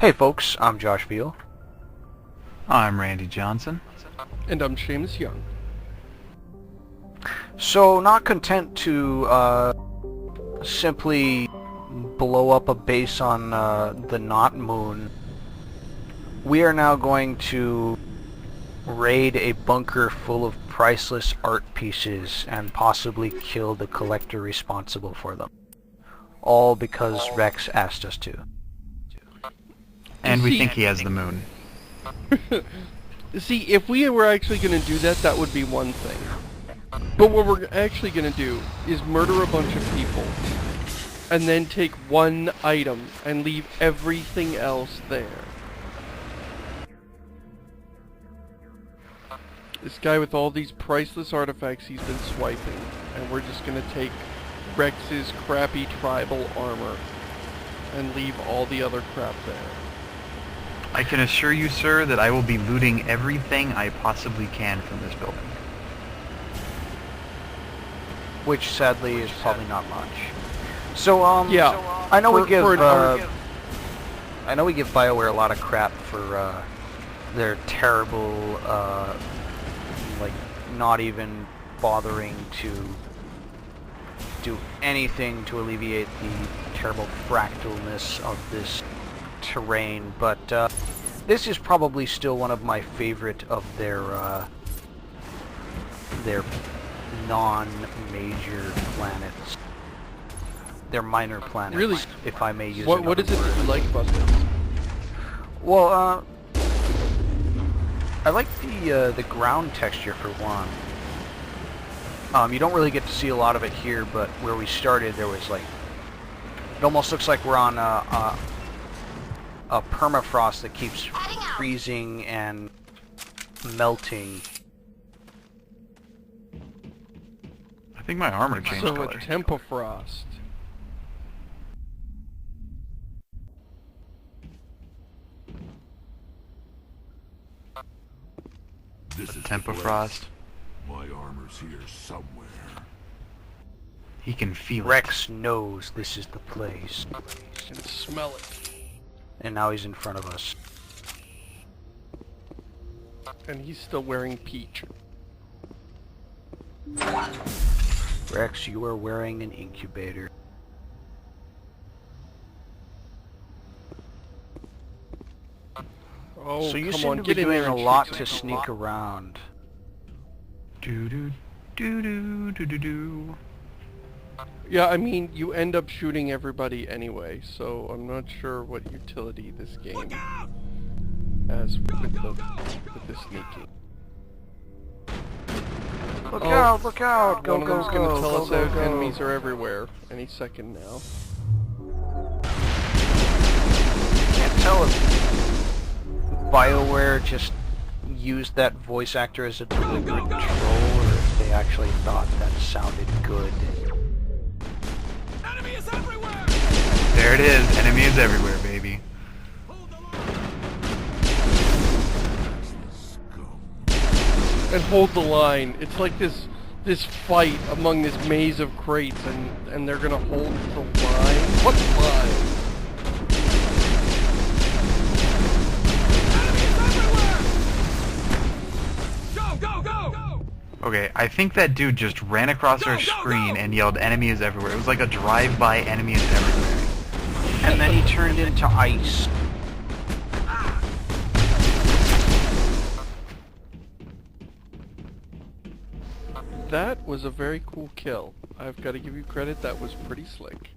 Hey folks, I'm Josh Beal. I'm Randy Johnson. And I'm Seamus Young. So, not content to simply blow up a base on the not moon, we are now going to raid a bunker full of priceless art pieces and possibly kill the collector responsible for them. All because Wrex asked us to. And we think he has the moon. See, if we were actually going to do that, that would be one thing. But what we're actually going to do is murder a bunch of people, and then take one item and leave everything else there. This guy with all these priceless artifacts he's been swiping, and we're just going to take Wrex's crappy tribal armor and leave all the other crap there. I can assure you, sir, that I will be looting everything I possibly can from this building. Which sadly is probably not much. So Yeah, I know we give BioWare a lot of crap for their terrible like not even bothering to do anything to alleviate the terrible fractalness of this terrain, but this is probably still one of my favorite of their non-major planets. Their minor planets, Really? if I may use What is it that you like about this? Well, I like the ground texture for one. You don't really get to see a lot of it here, but where we started, there was like, it almost looks like we're on a permafrost that keeps freezing and melting. I think my armor changed So color. a Tempofrost. This is Tempofrost. My armor's here somewhere. He can feel Wrex knows this is the place, And smell it. and now he's in front of us. And he's still wearing peach. Wrex, you are wearing an incubator. Oh, So you come seem on, to be get in doing there a and lot shoot to some sneak around. Do do do do do do do. Yeah, I mean, you end up shooting everybody anyway, so I'm not sure what utility this game has with the sneaking. Look out! Look out! Go, One of go, them's go! gonna tell Go, us go, that go. enemies are everywhere any second now. Can't tell if BioWare just used that voice actor as a deliberate troll, or if they actually thought that sounded good. Enemy is everywhere! There it is. Enemy is everywhere, baby. And hold the line. It's like this fight among this maze of crates, and they're gonna hold the line. What line? Okay, I think that dude just ran across our screen and yelled, "Enemy is everywhere." It was like a drive-by "Enemy is everywhere." And then he turned into ice. That was a very cool kill. I've got to give you credit. That was pretty slick.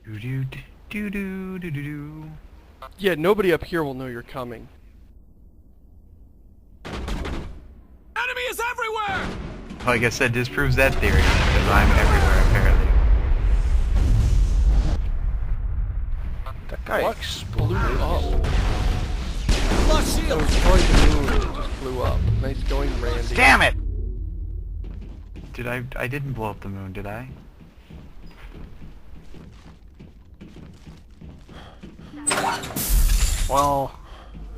Do do do do do do do. Yeah, nobody up here will know you're coming. Enemy is everywhere! Well, I guess that disproves that theory, because I'm everywhere, apparently. That guy What? Blew exploded. up. Lost That shield! was probably the moon that just blew up. Nice going, Randy. Damn it! Did I didn't blow up the moon, did I? Well,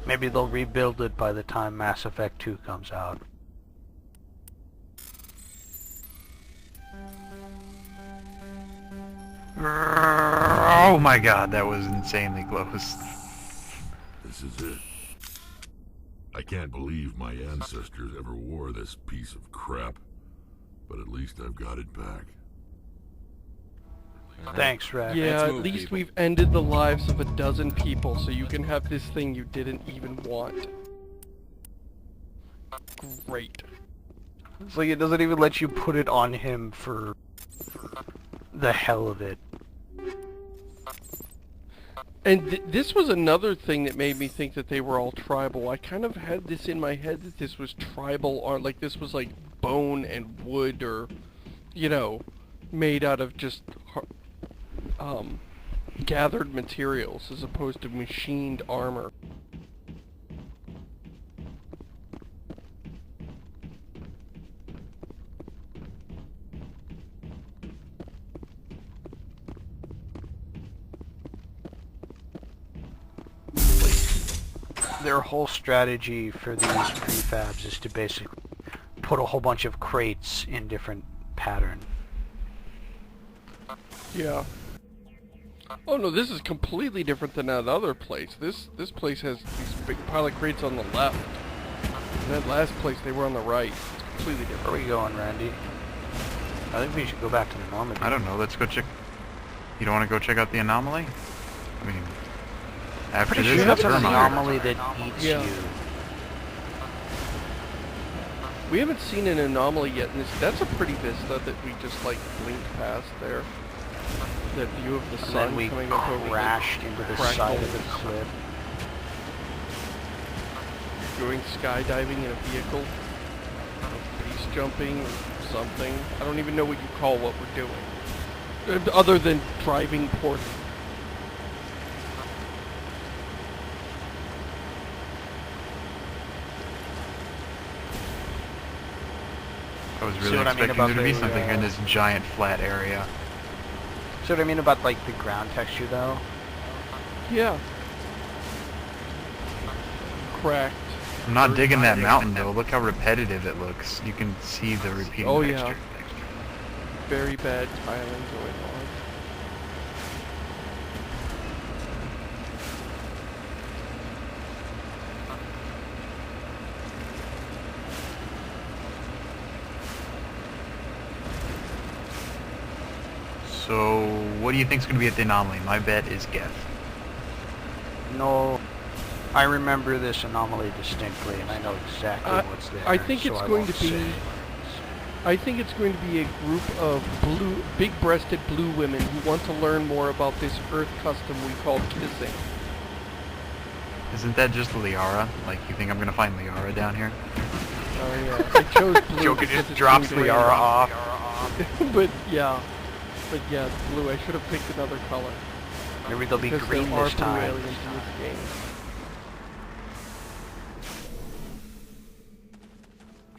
maybe they'll rebuild it by the time Mass Effect 2 comes out. Oh my god, that was insanely close. This is it. I can't believe my ancestors ever wore this piece of crap, but at least I've got it back. Thanks, Wrex. Yeah, Let's at move, least people. we've ended the lives of a dozen people, so you can have this thing you didn't even want. Great. It's like it doesn't even let you put it on him for the hell of it. And this was another thing that made me think that they were all tribal. I kind of had this in my head that this was tribal, or like this was like bone and wood, or, you know, made out of just gathered materials as opposed to machined armor. Their whole strategy for these prefabs is to basically put a whole bunch of crates in different pattern. Yeah. Oh no, this is completely different than that other place. This place has these big pile of crates on the left. And that last place, they were on the right. It's completely different. Where are we going, Randy? I think we should go back to the Normandy. I don't know, let's go check... You don't want to go check out the anomaly? I mean... After Pretty this, sure that's that's an Vermier. anomaly that eats Yeah. you. We haven't seen an anomaly yet, and that's a pretty vista that we just like blinked past there. That view of the And sun then we coming up over the crashed into the crackle. side of the cliff. Going skydiving in a vehicle, base jumping or something. I don't even know what you call what we're doing, other than driving poorly. I was See really what I mean expecting about there to be the, something in this giant flat area. See what I mean about like the ground texture though? Yeah. Cracked. I'm not digging that mountain though, look how repetitive it looks. You can see the repeating Oh, texture. yeah. Very bad tiling going on. So, what do you think's going to be at the anomaly? My bet is Geth. No, I remember this anomaly distinctly, and I know exactly what's there. I think so it's I going won't to be- say. I think it's going to be a group of big-breasted blue women who want to learn more about this Earth custom we call kissing. Isn't that just Liara? Like, you think I'm going to find Liara down here? Oh yeah, I chose blue Joker because just it's drops blue Liara green. off. But yeah, it's blue. I should have picked another color. Maybe they'll be Because green there are this blue time. aliens in this game.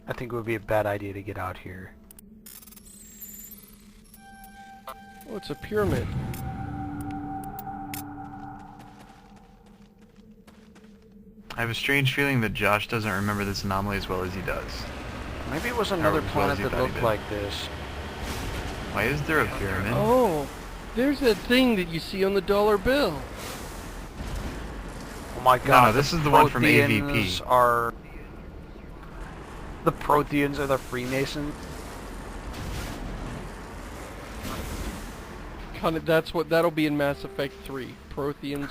I think it would be a bad idea to get out here. Oh, it's a pyramid. I have a strange feeling that Josh doesn't remember this anomaly as well as he does. Maybe it was another as well as planet you that thought he looked did. like this. Why is there a pyramid? Oh, there's that thing that you see on the dollar bill. Oh my god, this is the one from Protheans AVP. Are... The Protheans are the Freemasons? Kind of, that'll be in Mass Effect 3. Protheans.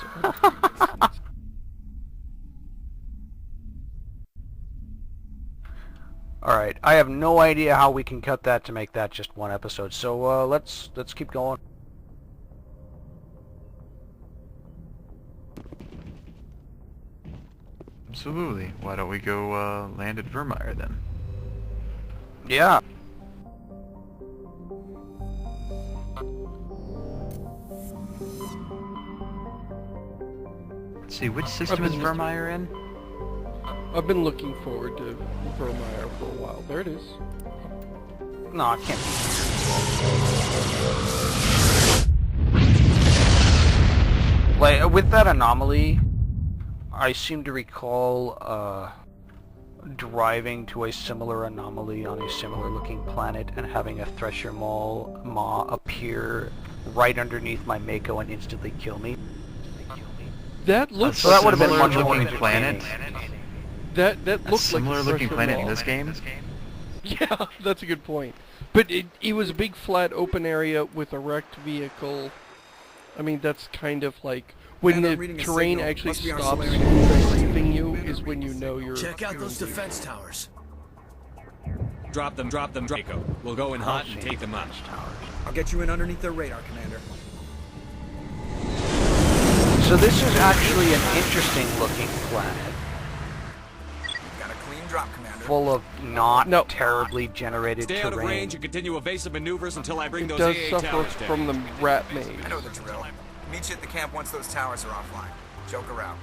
Alright, I have no idea how we can cut that to make that just one episode, so let's keep going. Absolutely. Why don't we go land at Vermier then? Yeah. Let's see, which system is Vermier in? I've been looking forward to Vermier for a while. There it is. No, it can't be. Like, with that anomaly, I seem to recall, driving to a similar anomaly on a similar looking planet and having a Thresher Maw appear right underneath my Mako and instantly kill me. That looks So that would have been Similar much more looking planet. entertaining. that A looked like similar a looking fresh planet in wall. this game. Yeah, that's a good point. But it was a big flat open area with a wrecked vehicle. I mean, that's kind of like when And I'm the reading a terrain signal. actually Must be our stops Solarian. grieving you is when you know you're... Check out those defense towers. Drop them, Draco. We'll go in hot and take them out. I'll get you in underneath their radar, Commander. So this is actually an interesting looking planet, Got a clean drop, Commander. full of not No. terribly generated Stay out of terrain. range and continue evasive maneuvers until I bring It those does AA suffer towers down. from the rat maze. I know the drill. Meet you at the camp once those towers are offline. Joker out.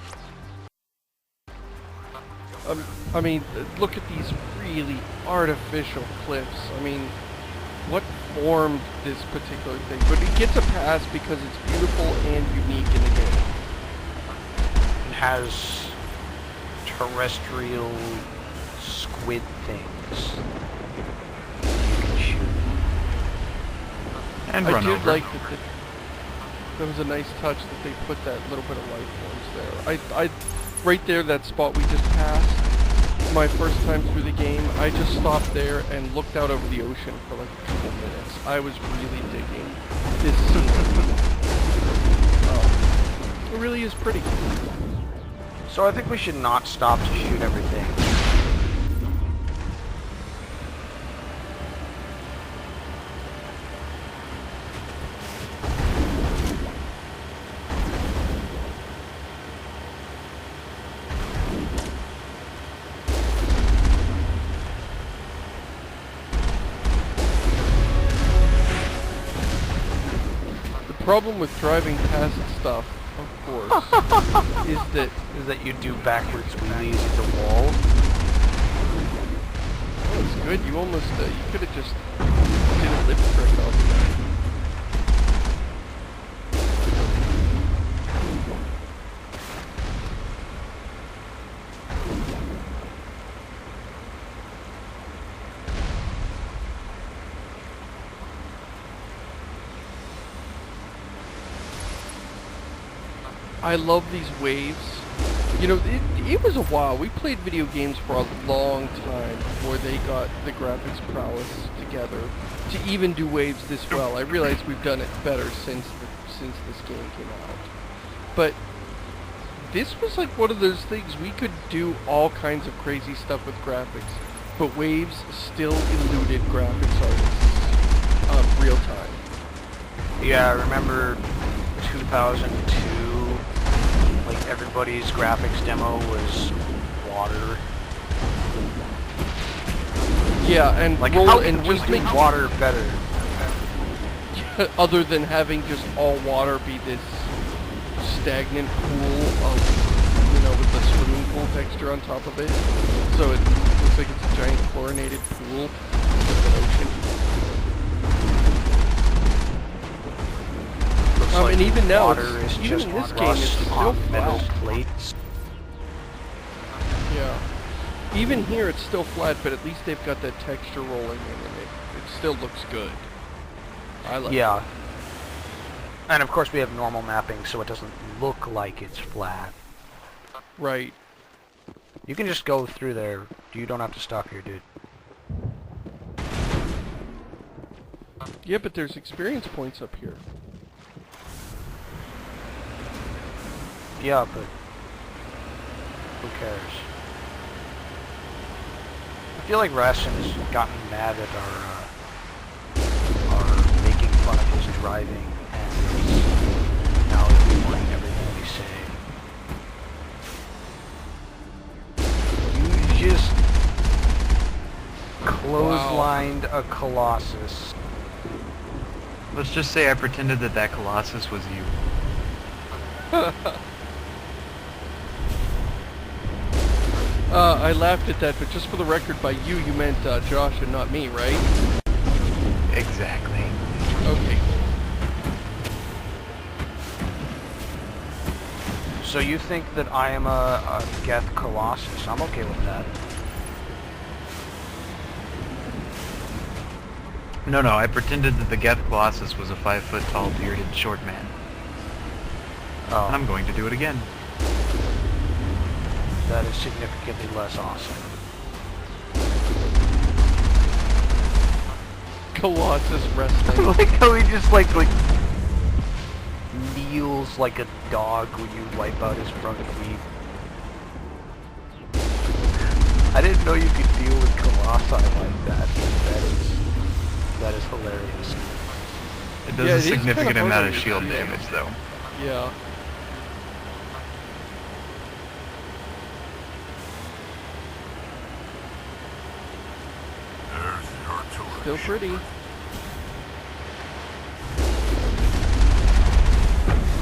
I mean, look at these really artificial cliffs. I mean, what formed this particular thing? But it gets a pass because it's beautiful and unique in the game. It has terrestrial squid things you can shoot. And I run did over. like that was a nice touch that they put that little bit of life forms there. Right there, that spot we just passed, my first time through the game, I just stopped there and looked out over the ocean for like a couple minutes. I was really digging this scene. It really is pretty. So I think we should not stop to shoot everything. The problem with driving past stuff, of course, is that You do backwards wheelies at the wall. oh, it's good. You almost you could have just did a lip trick off of that. I love these waves. You know, it was a while. We played video games for a long time before they got the graphics prowess together to even do waves this well. I realize we've done it better since this game came out. But this was like one of those things we could do all kinds of crazy stuff with graphics, but waves still eluded graphics artists real time. Yeah, I remember 2002. Like everybody's graphics demo was water. Yeah, and Like roll how and can we just do make water better? other than having just all water be this stagnant pool of, you know, with the swimming pool texture on top of it. So it looks like it's a giant chlorinated pool with an ocean. Looks like and even now, water is even just in this game, it's rust still on metal flat. plates. Yeah. Even here, it's still flat, but at least they've got that texture rolling in, and it still looks good. I like it. Yeah. And of course we have normal mapping, so it doesn't look like it's flat. Right. You can just go through there. You don't have to stop here, dude. Yeah, but there's experience points up here. Yeah, but who cares? I feel like Rashin has gotten mad at our making fun of his driving, and now he's ignoring everything we say. You just clotheslined a Colossus. Let's just say I pretended that Colossus was you. I laughed at that, but just for the record, by you meant Josh and not me, right? Exactly. Okay. So you think that I am a Geth Colossus? I'm okay with that. No, I pretended that the Geth Colossus was a 5-foot-tall, bearded, short man. Oh, And I'm going to do it again. that is significantly less awesome. Colossus wrestling. Like how he just like kneels like a dog when you wipe out his front feet. I didn't know you could deal with colossi like that. That is hilarious. It does Yeah, a it is significant kinda amount hard of to shield shoot. damage, though. Yeah. There's the artillery. Still pretty.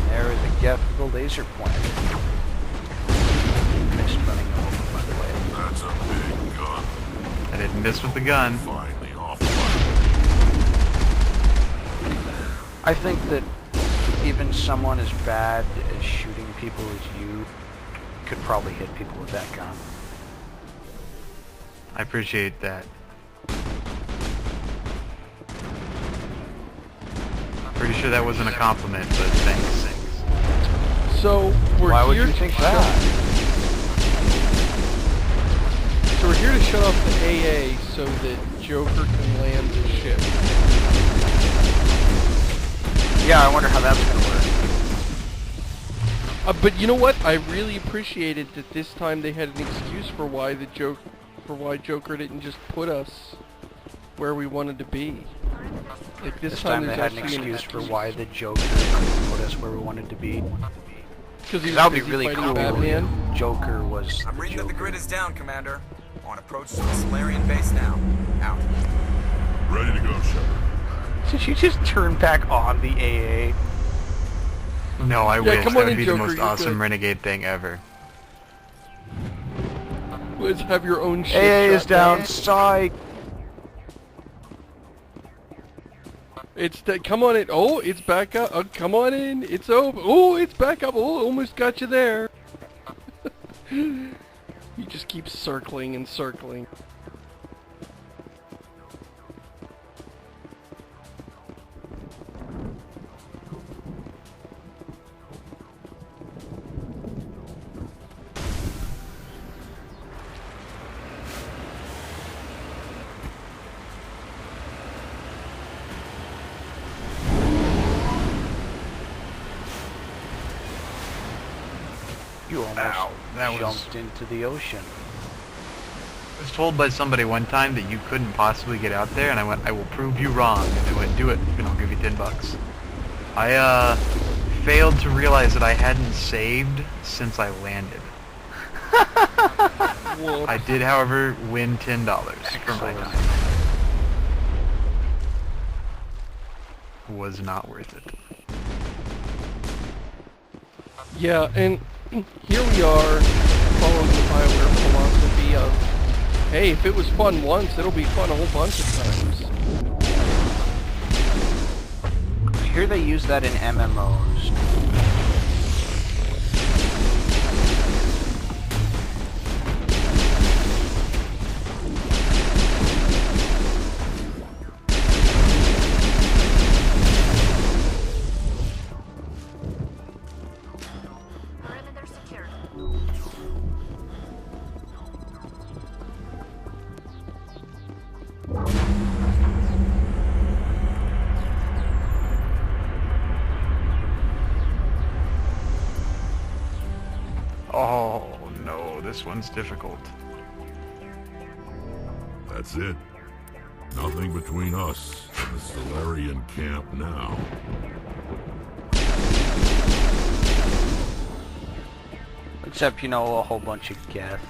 There is a Geth with a laser pointer. Missed running over, by the way. That's a big gun. I didn't miss with the gun. Finally offline. I think that even someone as bad as shooting people as you could probably hit people with that gun. I appreciate that. Pretty sure that wasn't a compliment, but thanks. So we're Why would here you to think shut- that? So we're here to shut off the AA so that Joker can land the ship. Yeah, I wonder how that's gonna work. But you know what? I really appreciated that this time they had an excuse for why Joker didn't just put us where we wanted to be. Like This time they there's had an actually excuse for why the Joker couldn't put us where we wanted to be. Because That would be really cool. Batman. if Joker was I'm the reading that the Joker. grid is down, Commander. On approach to the Solarian base now. Out. Ready to go, Shepard. Did you just turn back on the AA? No, I Yeah, wish. come That on would in, be Joker, the most you're awesome good. renegade thing ever. Let's have your own ship. AA is shot down. Psych. It's that. Come on in. Oh, it's back up. Come on in. It's open. Oh, it's back up. Oh, almost got you there. He just keeps circling and circling. You almost that was- jumped into the ocean. I was told by somebody one time that you couldn't possibly get out there, and I went, I will prove you wrong. And they went, do it, and I'll give you $10. I, failed to realize that I hadn't saved since I landed. Whoa. I did, however, win $10 for my Excellent. time. Was not worth it. Yeah, and here we are following the BioWare philosophy of, hey, if it was fun once, it'll be fun a whole bunch of times. I hear they use that in MMOs. Perimeter secure. Oh, no, this one's difficult. That's it. Nothing between us and the Solarian camp now. Except, you know, a whole bunch of Geth.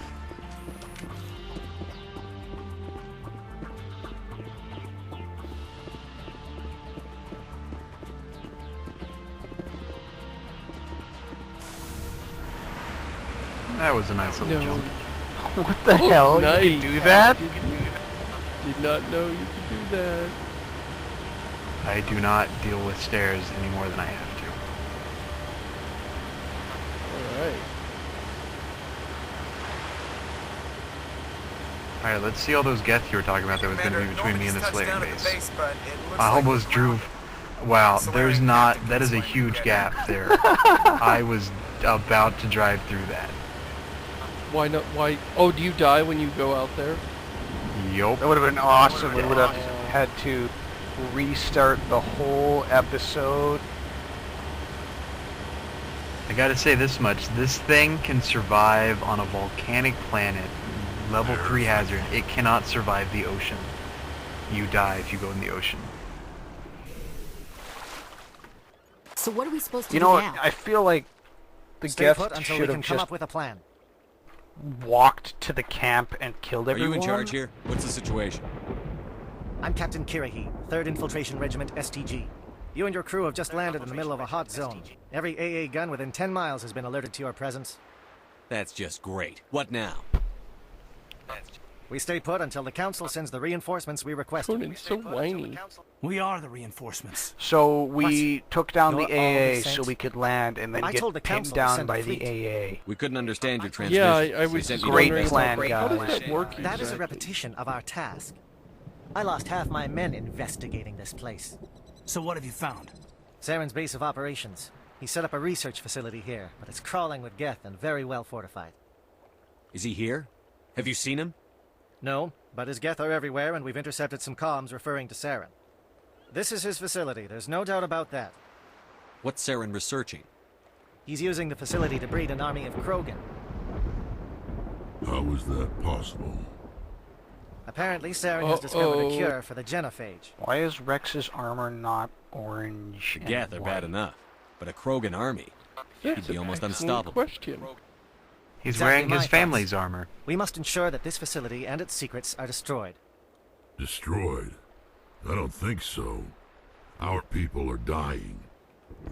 That was a nice little No. jump. What the hell? Nice. You can do that? Did not know you could do that. I do not deal with stairs any more than I have to. Alright. Alright, let's see all those Geth you were talking about that was going to be between me and this Nobody's landing touched down at the base. base, but it looks I like almost the drove... Wow, there's not... That is a huge gap there. I was about to drive through that. Why not? Why? Oh, do you die when you go out there? Yup. That would have been awesome. We would have had to restart the whole episode. I gotta say this much. This thing can survive on a volcanic planet. Level 3 hazard. It cannot survive the ocean. You die if you go in the ocean. So what are we supposed to You do know now? what? I feel like the Stay Geth put until we should can have come just up with a plan. walked to the camp and killed Are everyone. you in charge here? What's the situation? I'm Captain Kirahi, 3rd Infiltration Regiment STG. You and your crew have just landed in the middle of a hot zone. Every AA gun within 10 miles has been alerted to your presence. That's just great. What now? We stay put until the Council sends the reinforcements we requested. Conan's so whiny. We are the reinforcements. So we took down the You're all the AA so saints. we could land and then I get told the pinned council to down send by a the fleet. AA. We couldn't understand your transmission. Yeah, I They was sent just you Great to- wondering, plan, how does guys. that work That is a exactly? repetition of our task. I lost half my men investigating this place. So what have you found? Saren's base of operations. He set up a research facility here, but it's crawling with Geth and very well fortified. Is he here? Have you seen him? No, but his Geth are everywhere, and we've intercepted some comms referring to Saren. This is his facility, there's no doubt about that. What's Saren researching? He's using the facility to breed an army of Krogan. How is that possible? Apparently, Saren has discovered a Uh-oh. cure for the genophage. Why is Rex's armor not orange? The Geth are bad enough, but a Krogan army? That's He'd be an almost excellent unstoppable. question. He's Exactly wearing my his thoughts. family's armor. We must ensure that this facility and its secrets are destroyed. Destroyed? I don't think so. Our people are dying.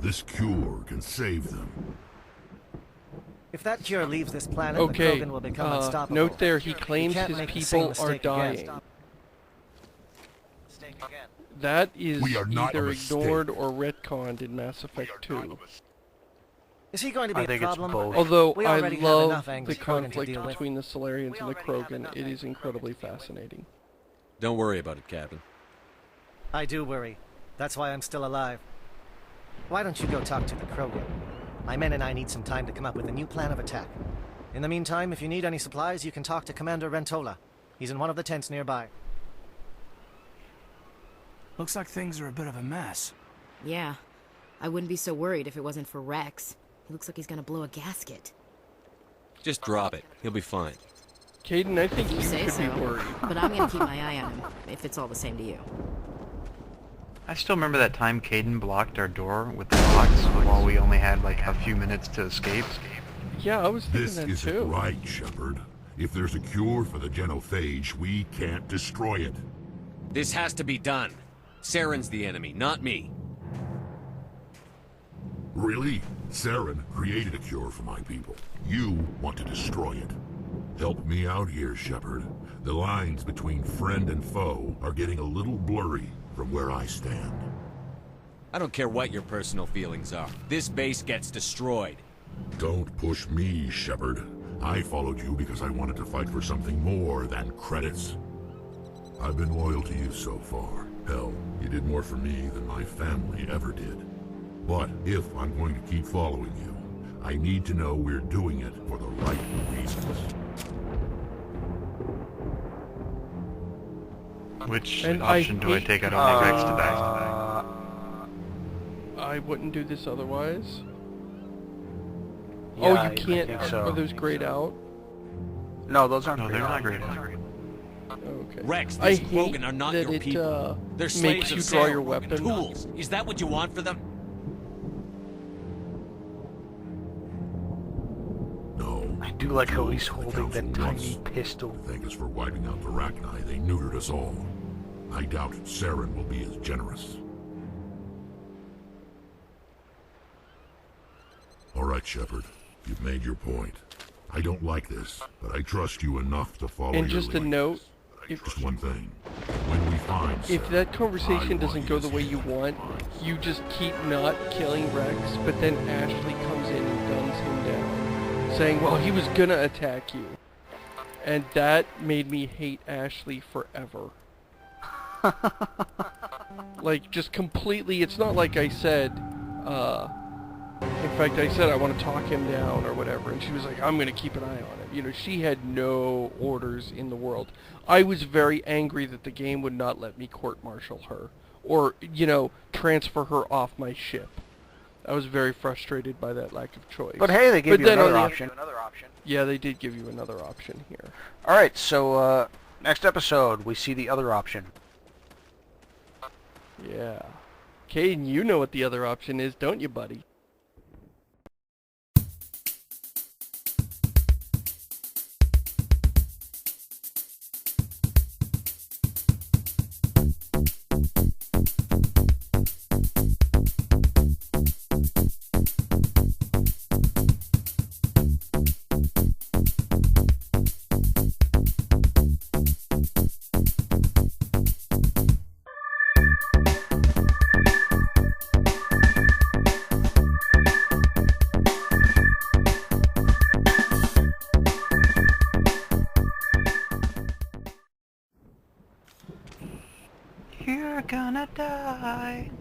This cure can save them. If that cure leaves this planet, Okay, the Krogan will become unstoppable. note there, he We claims can't his make the same people are mistake again. dying. That is We are not either a mistake. ignored or retconned in Mass Effect 2. Is he going to be I a think it's problem? both. Although We I already have love enough the angry Krogan to conflict deal with. between the Solarians and the Krogan, it is incredibly fascinating. Don't worry about it, Captain. I do worry. That's why I'm still alive. Why don't you go talk to the Krogan? My men and I need some time to come up with a new plan of attack. In the meantime, if you need any supplies, you can talk to Commander Rentola. He's in one of the tents nearby. Looks like things are a bit of a mess. Yeah. I wouldn't be so worried if it wasn't for Wrex. He looks like he's gonna blow a gasket. Just drop it. He'll be fine. Caden, I think You you say could so. be worried. But I'm gonna keep my eye on him, if it's all the same to you. I still remember that time Caden blocked our door with the box while we only had like a few minutes to escape. Yeah, I was thinking This that isn't too. right, Shepard. If there's a cure for the genophage, we can't destroy it. This has to be done. Saren's the enemy, not me. Really? Saren created a cure for my people. You want to destroy it. Help me out here, Shepard. The lines between friend and foe are getting a little blurry from where I stand. I don't care what your personal feelings are. This base gets destroyed. Don't push me, Shepard. I followed you because I wanted to fight for something more than credits. I've been loyal to you so far. Hell, you did more for me than my family ever did. But if I'm going to keep following you, I need to know we're doing it for the right reasons. Which And I option do I hate- take? I don't want Rex to die. I wouldn't do this otherwise. Yeah, Oh, I you can't. think so. Are those grayed out? No, those aren't. No, they're not great. Okay. Rex, I these hate Krogan are not that your it people. They're makes slaves you of draw Saren. your weapon. Tools. Is that what you want for them? No. I do like how he's The holding that Council wants tiny pistol. to thank us for wiping out the Rachni. They neutered us all. I doubt Saren will be as generous. All right, Shepard. You've made your point. I don't like this, but I trust you enough to follow And your just a lead. note, if Just one thing. When we find if Saren, that conversation I doesn't want go his the way you head. want, you just keep not killing Rex, but then Ashley comes in and guns him down, saying, well, he was gonna attack you. And that made me hate Ashley forever. Like, just completely, it's not like I said, in fact, I said I want to talk him down or whatever, and she was like, I'm going to keep an eye on him. You know, she had no orders in the world. I was very angry that the game would not let me court-martial her, or, you know, transfer her off my ship. I was very frustrated by that lack of choice. But hey, they gave you another option. Yeah, they did give you another option here. Alright, so, next episode, we see the other option. Yeah. Caden, you know what the other option is, don't you, buddy? You're gonna die.